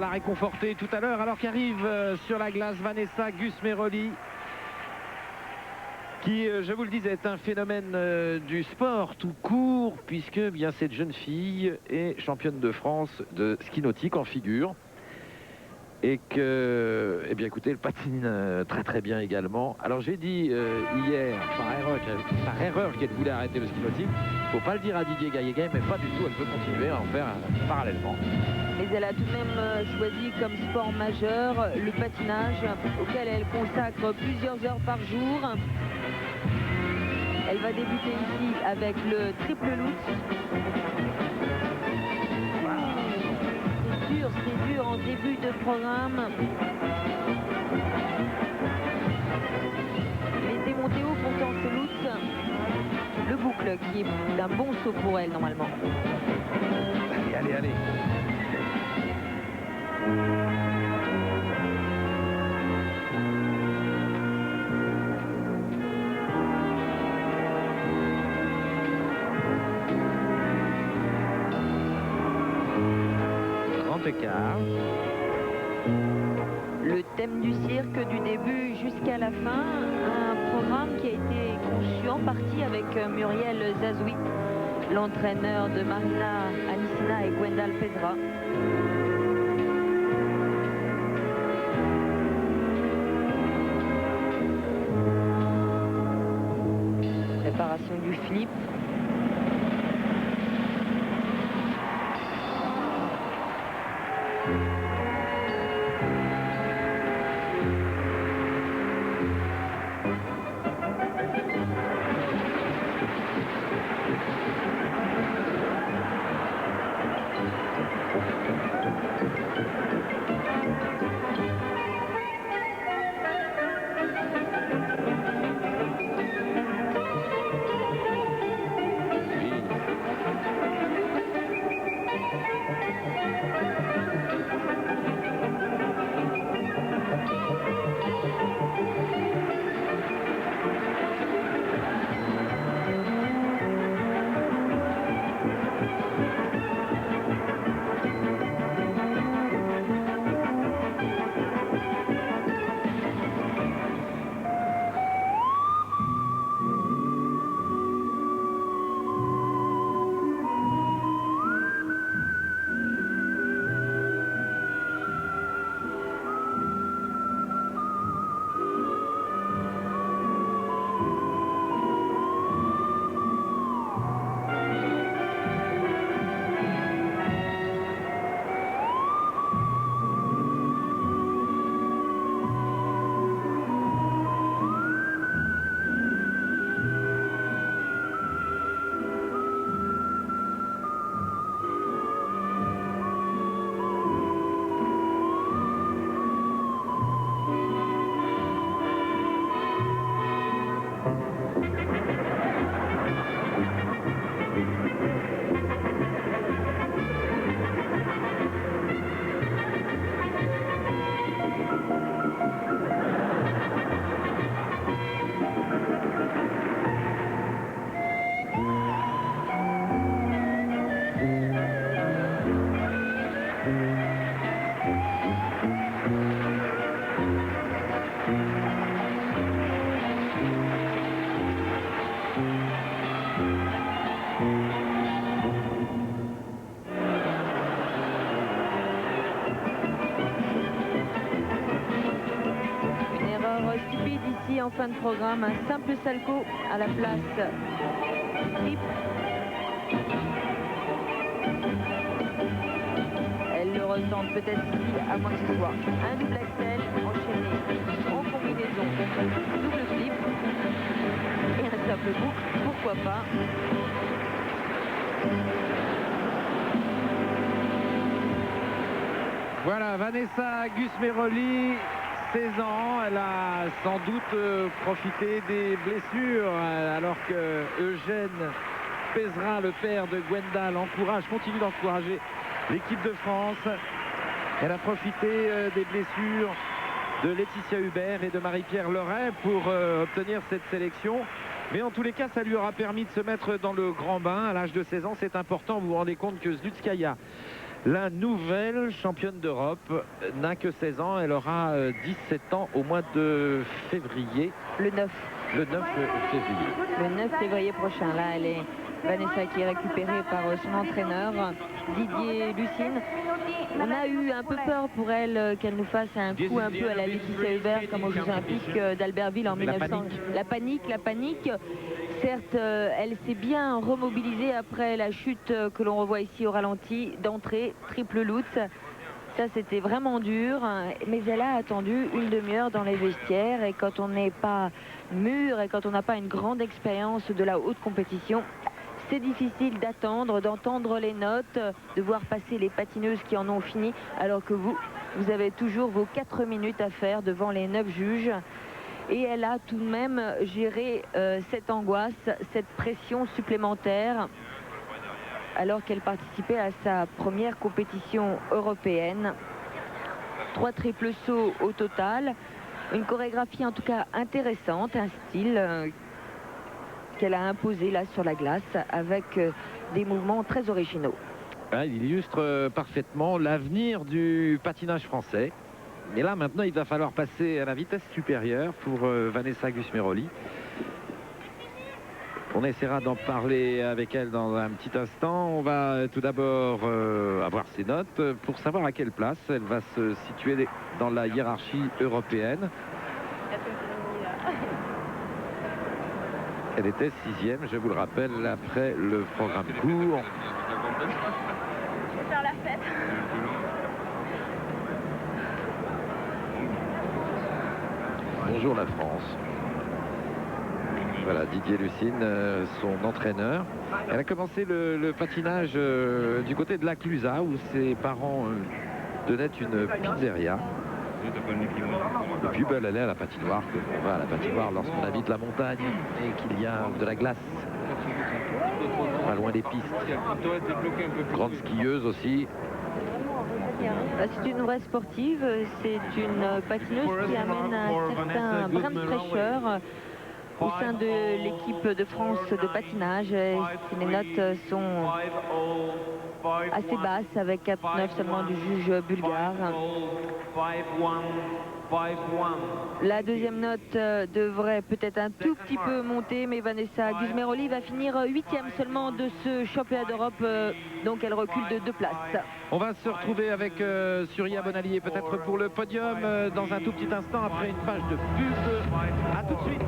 La réconforter tout à l'heure alors qu'arrive sur la glace Vanessa Gus-Meroli qui, je vous le disais, est un phénomène du sport tout court puisque bien cette jeune fille est championne de France de ski nautique en figure et que, eh bien écoutez, elle patine très très bien également. Alors j'ai dit hier par erreur qu'elle voulait arrêter le ski nautique. Il ne faut pas le dire à Didier Gaillet, mais pas du tout, elle veut continuer à en faire parallèlement. Mais elle a tout de même choisi comme sport majeur le patinage auquel elle consacre plusieurs heures par jour. Elle va débuter ici avec le triple loop. C'est dur en début de programme. Les démontées haut pourtant ce loop. Le boucle qui est un bon saut pour elle normalement. Allez. Grand écart. Le thème du cirque du début jusqu'à la fin, un programme qui a été conçu en partie avec Muriel Zazoui, l'entraîneur de Marina Alicina et Gwendal Pesra. Préparation du flip. En fin de programme, un simple salco à la place trip. Elle le ressent peut-être ici, à moins que ce soit un double axel enchaîné en combinaison, double flip et un simple boucle, pourquoi pas. Voilà, Vanessa Gus-Meroli, 16 ans, elle a sans doute profité des blessures alors que Eugène Pesra, le père de Gwendal, continue d'encourager l'équipe de France. Elle a profité des blessures de Laetitia Hubert et de Marie-Pierre Leray pour obtenir cette sélection. Mais en tous les cas, ça lui aura permis de se mettre dans le grand bain à l'âge de 16 ans. C'est important, vous vous rendez compte que Slutskaya La nouvelle championne d'Europe n'a que 16 ans. Elle aura 17 ans au mois de février. Le 9. Le 9 février. Le 9 février prochain. Là, elle est Vanessa qui est récupérée par son entraîneur, Didier Lucine. On a eu un peu peur pour elle qu'elle nous fasse un coup un peu à la Laetitia Hubert comme aux Jeux Olympiques d'Albertville en 1900. La panique. Certes, elle s'est bien remobilisée après la chute que l'on revoit ici au ralenti d'entrée, triple Lutz. Ça, c'était vraiment dur, mais elle a attendu une demi-heure dans les vestiaires. Et quand on n'est pas mûr et quand on n'a pas une grande expérience de la haute compétition, c'est difficile d'attendre, d'entendre les notes, de voir passer les patineuses qui en ont fini, alors que vous avez toujours vos 4 minutes à faire devant les 9 juges. Et elle a tout de même géré cette angoisse, cette pression supplémentaire, alors qu'elle participait à sa première compétition européenne. 3 triples sauts au total. Une chorégraphie en tout cas intéressante, un style qu'elle a imposé là sur la glace avec des mouvements très originaux. Il illustre parfaitement l'avenir du patinage français. Et là maintenant il va falloir passer à la vitesse supérieure pour Vanessa Gusmeroli. On essaiera d'en parler avec elle dans un petit instant. On va tout d'abord avoir ses notes pour savoir à quelle place elle va se situer dans la hiérarchie européenne. Elle était 6e, je vous le rappelle, après le programme court. Je vais faire la fête. Bonjour la France. Voilà, Didier Lucine, son entraîneur. Elle a commencé le patinage du côté de la Clusaz, où ses parents tenaient une pizzeria. Et puis elle allait à la patinoire, comme on va à la patinoire lorsqu'on habite la montagne et qu'il y a de la glace. Pas loin des pistes. Grande skieuse aussi. C'est une vraie sportive, c'est une patineuse qui amène un certain brin de fraîcheur au sein de l'équipe de France de patinage. Et les notes sont assez basses avec 4-9 seulement du juge bulgare. La deuxième note devrait peut-être un tout petit peu monter, mais Vanessa Gusmeroli va finir 8e seulement de ce championnat d'Europe, donc elle recule de 2 places. On va se retrouver avec Surya Bonalier peut-être pour le podium dans un tout petit instant après une page de pub. À tout de suite.